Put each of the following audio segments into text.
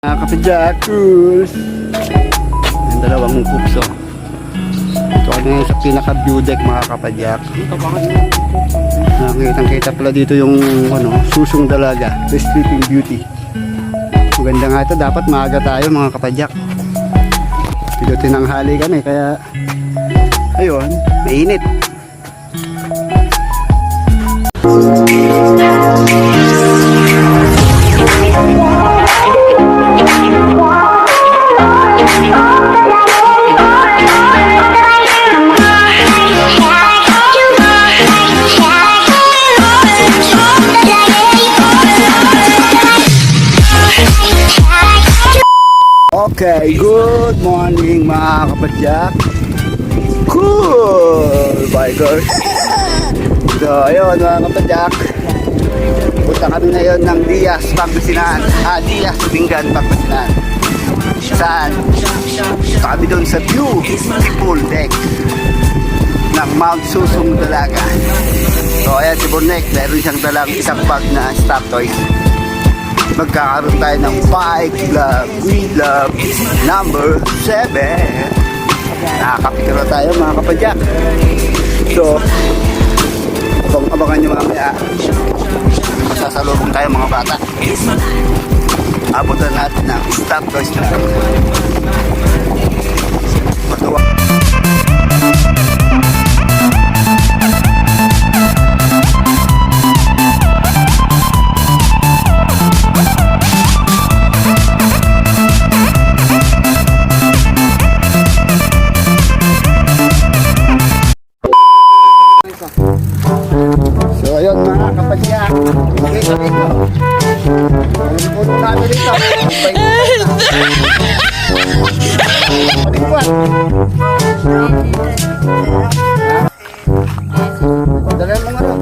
Mga kapadyakus, yung dalawang kupso. Ito ka ngayon sa pinaka-view deck mga kapadyak. Nakikitang-kita pala dito yung susong dalaga, the sleeping beauty. Maganda nga ito, dapat maaga tayo mga kapadyak. Dito tinanghali kami, kaya ayun, mainit. Okay, good morning mga kapadyak. Cool bikers. So ayun mga kapadyak, punta kami ngayon ng Diaz, Pangasinan. Diaz, Bingan, Pangasinan. Saan? Punta kami doon sa beautiful deck ng Mount Susong Dalaga. So ayan si Bonek, meron siyang dalang isang bag na stock toys. Magkakaroon tayo ng Fight Club, We Love number 7. Nakakapikiro tayo mga kapadyak. So abangan nyo mamaya, masasalubong tayo mga bata. Abutan natin ng stop toys na matuwa. So ayun mga kapadyak, dito dito. Ang puno namin dito. Palingkuan. Dala mo nga rin.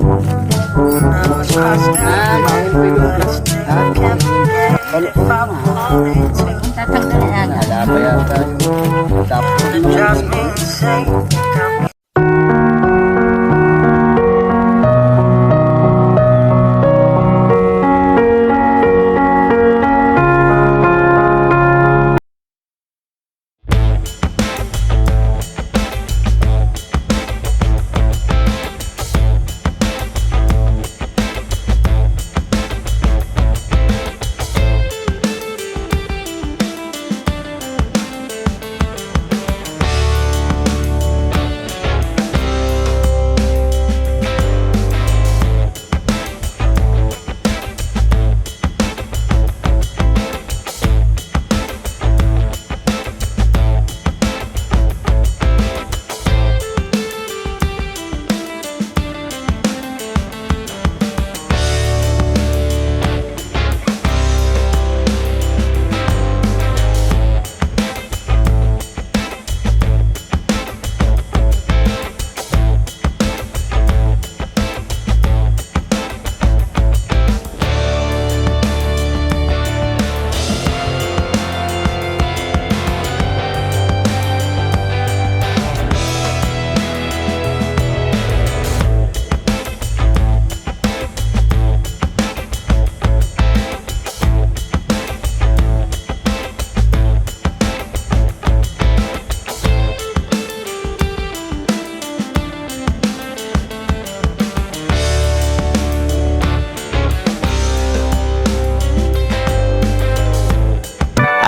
Tatanggalin na. Wala pa yata yung tapos.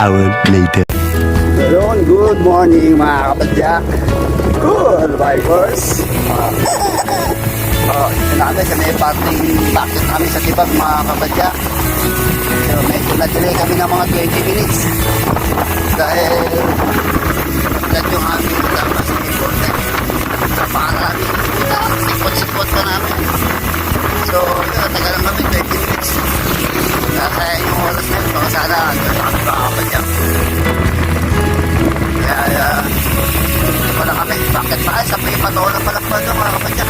Hour later. Good morning mga kapadyak. Good bikers. Ito natin sa may parting bakit kami sa tibag mga kapadyak. So medyo na-delay kami ng mga 20 minutes. Dahil naglat yung aming tapos sa important. So marami sikot-sikot pa namin. So tagal lang kami 20 minutes. Nasa yung oras na yun, baka sana hanggang kami makakapadyak. Kaya ito pala kami, bakit ba? Sa may patola pala pa ito mga kapadyak.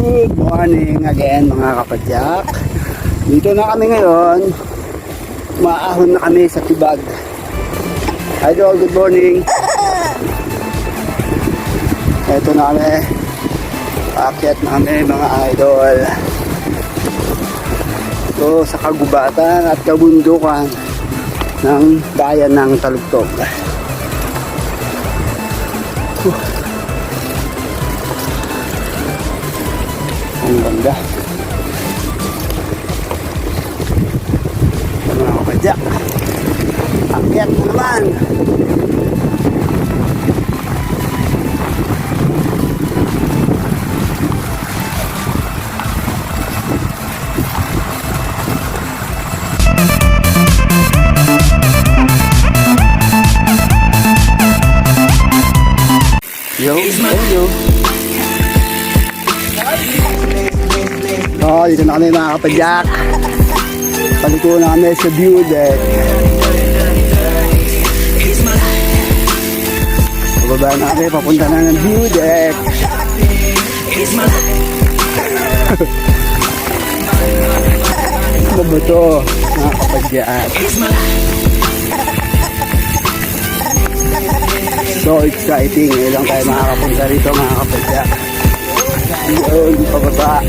Good morning again mga kapadyak. Dito na kami ngayon. Maahon na kami sa Tibag. Idol, good morning. Ito na kami. Aakyat na kami mga idol. Ito sa kagubatan at kabundukan ng bayan ng Talugtog. Ang ganda. Mga kapadyak. Akyat na naman. Yo, hello. Oh, dito na kami mga kapadyak. Paliko na kami sa view deck. Pababa na kami, papunta na ng view deck. Ano ba ito mga kapadyak? So exciting. Ilang tayo makakapunta rito mga kapadyak. Yun, pababa.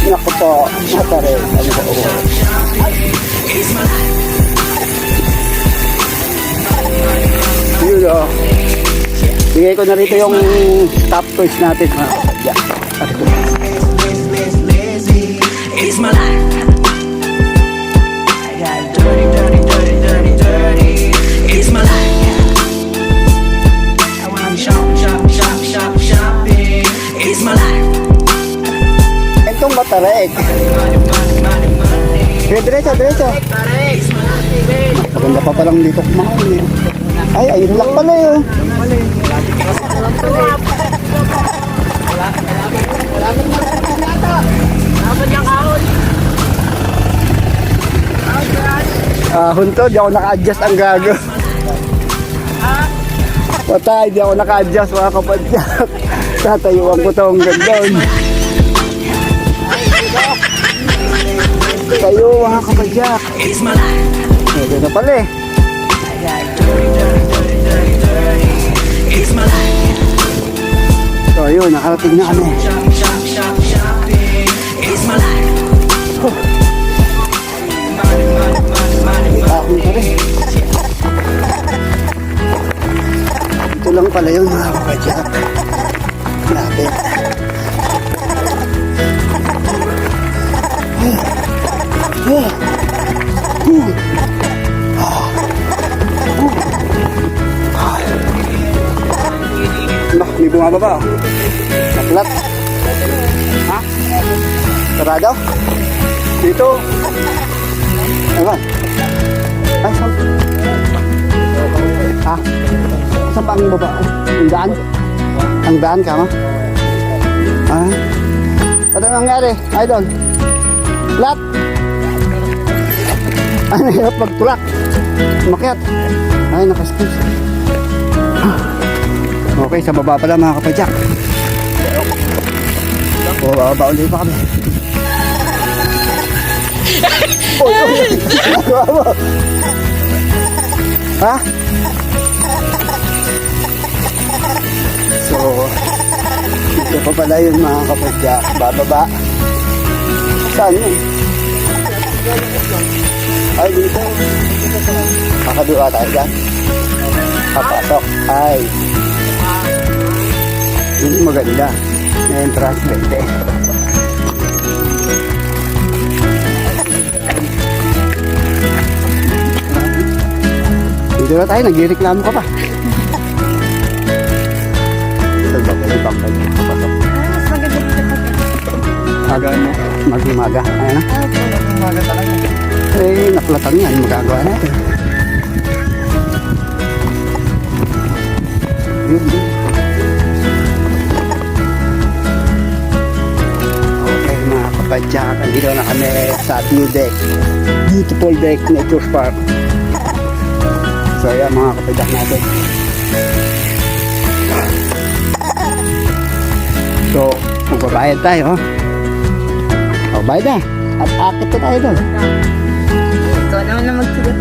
Naku po, mata rin. Ano ba o? Yun o. Bigay ko na rito yung top choice natin mga kapadyak. It's my life. I got dirty, dirty, dirty, dirty, dirty. It's my life. I wanna shop, shop, shop, shop, shopping. It's my life. Itong matarek. Diretso, diretso. Maganda pa palang dito kumain eh. Ay, ayun lang pala yun. Ahon to, di ako naka-adjust ang gago. Patay, di ako naka-adjust mga kapadyak. Tatayuan ko to hanggang doon. Kayo mga kapadyak. Ito na pala eh. So yun, nakarating na kami. Ahon pa rin. Ito lang pala yun mga kapadyak. Lapit. May bumababa oh. Naklat. Ha? Sarado? Dito. Ewan. Ay, saan? Ha? Saan pa ang baba? Ang daan? Ang daan ka ma? Ah. Ano nangyari? Idol? Flat? Ano hirap magtulak? Umakyat? Ay, nakaskis. Okay, sa baba pala mga kapadyak. O, bababa ulit pa kami. Ha? So, ito pa pala yun mga kapadyak. Bababa. Saan yun? Ay, dito. Kakadua tayo dyan. Papasok. Ay. Hindi maganda. Entrance bente. Dito na tayo, nagreklamo ka pa. Sa bakal-bakal. Papasok. Mas maganda dito pag Maga, mag-umaga. Ayan na. umaga talaga. Eh, naplatan yan. Magagawa natin. Yun, yun. Okay, mga kapadyak. Andito na kami sa view deck. Beautiful deck, Nature Park. So, ayan mga kapadyak natin. So, magbabayad tayo. O, bayad na. At akit na tayo doon. Ikaw naman na magsulat.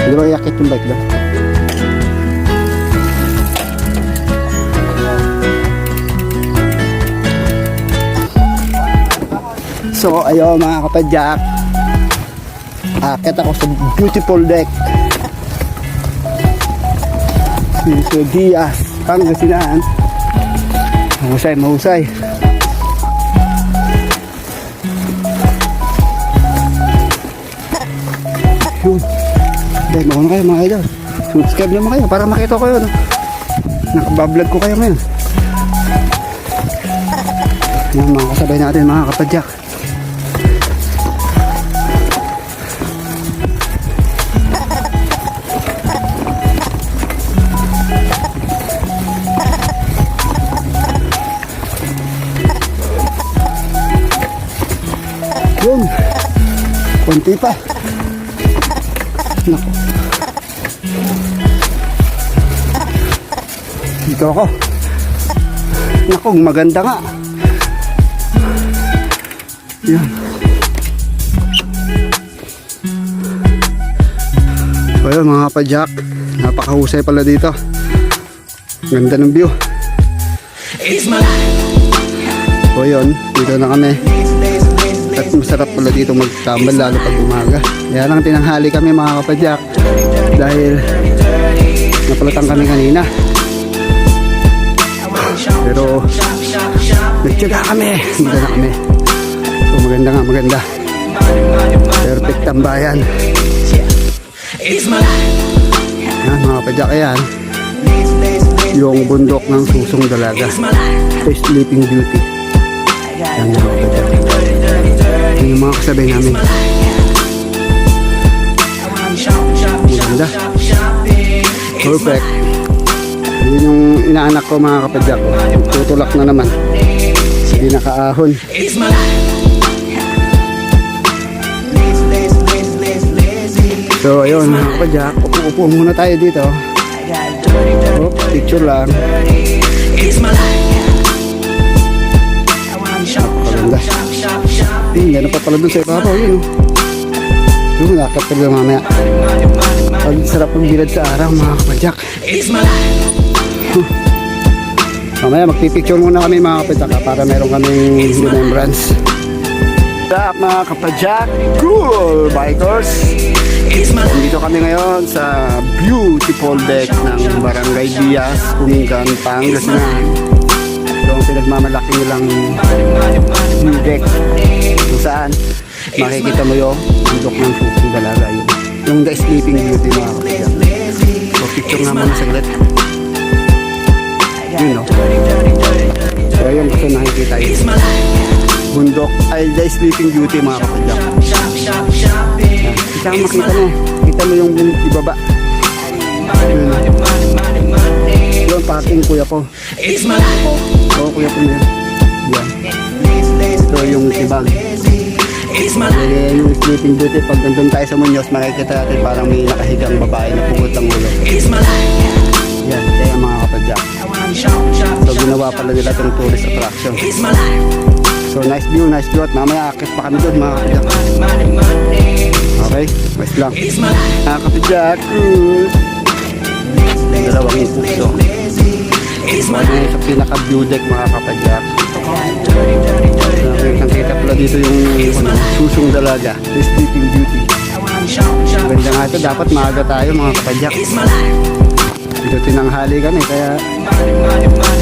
Hindi ba iakit yung bike doon? So, ayun mga kapadyak. Akit ako sa beautiful deck. Dito Diaz, Pangasinan. Mahusay, mahusay. Yun. Dahil mauna kayo mga idol. Subscribe naman kayo para makita ko kayo. No? Nakabablog ko kayo ngayon. Yan mga kasabay natin mga kapadyak. Yun. Kunti pa. Naku. Dito ako. Naku, maganda nga. Yan. So yun mga kapadyak. Napakahusay pala dito. Ganda ng view. So yun, dito na kami. At masarap pala dito magtambal lalo pag umaga. Kaya lang tinanghali kami mga kapadyak dahil napalatan kami kanina. Pero nagtyaga kami. Maganda na kami. So maganda nga, maganda. Perfect tambayan. Yan mga kapadyak, ayan. Yung bundok ng Susong Dalaga. Sleeping Beauty. Yan mga kapadyak. Yan yung mga kasabay namin. Maganda. Perfect. Yun yung inaanak ko mga kapadyak. Tutulak na naman. Hindi nakaahon. So ayun mga kapadyak. Upo muna tayo dito. Oh, picture lang. Maganda. Gano'n pa pala dun sa ibabaw yun. Doon nakakap ka lang mamaya. Ang sarap ang bilad sa araw mga kapadyak. Mamaya magpipicture muna kami mga kapadyak para meron kaming remembrance. What's mga kapadyak? Cool bikers! Dito kami ngayon sa beautiful deck ng Barangay Diaz, Pumingan, Pangasinan. Ito ang pinagmamalaki nilang view deck kung saan makikita mo yung bundok ng Susong Dalaga yun. Yung The Sleeping Beauty mga kapadyak. So picture nga muna saglit. Yun no. So yung gusto nakikita yun. Bundok ay The Sleeping Beauty mga kapadyak. Kita makita mo. Kita mo yung ibaba. Yun parking kuya ko. Oo kuya ko yun. Yan. Ito yung tibag. Yung Sleeping Beauty, pag nandun tayo sa Muñoz, makikita natin parang may nakahigang babae na pugot ang ulo. Yan, kaya mga kapadyak. So ginawa pala nila itong tourist attraction. So nice view at mamaya akit pa kami doon mga kapadyak. Okay, nice lang. Mga kapadyak, dalawang impukso. Ano sa pinaka-view deck mga kapadyak. Nakita pala dito yung Susong Dalaga, The Sleeping Beauty. Ganda nga ito, dapat maaga tayo mga kapadyak. Dito tinanghali kami kaya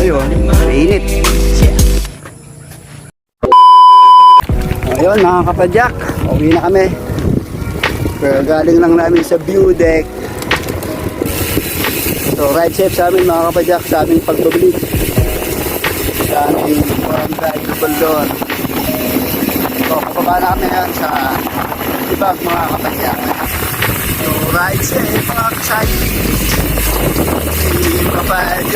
ayun, mainit. Ayun mga kapadyak, uwi na kami. Pero galing lang namin sa view deck. So ride safe sa amin mga kapadyak, sa aming pagbabalik sa aming barangay Baldon. So kapaba na kami ngayon sa Tibag mga kapadyak. So ride safe mga kasayos. Kapag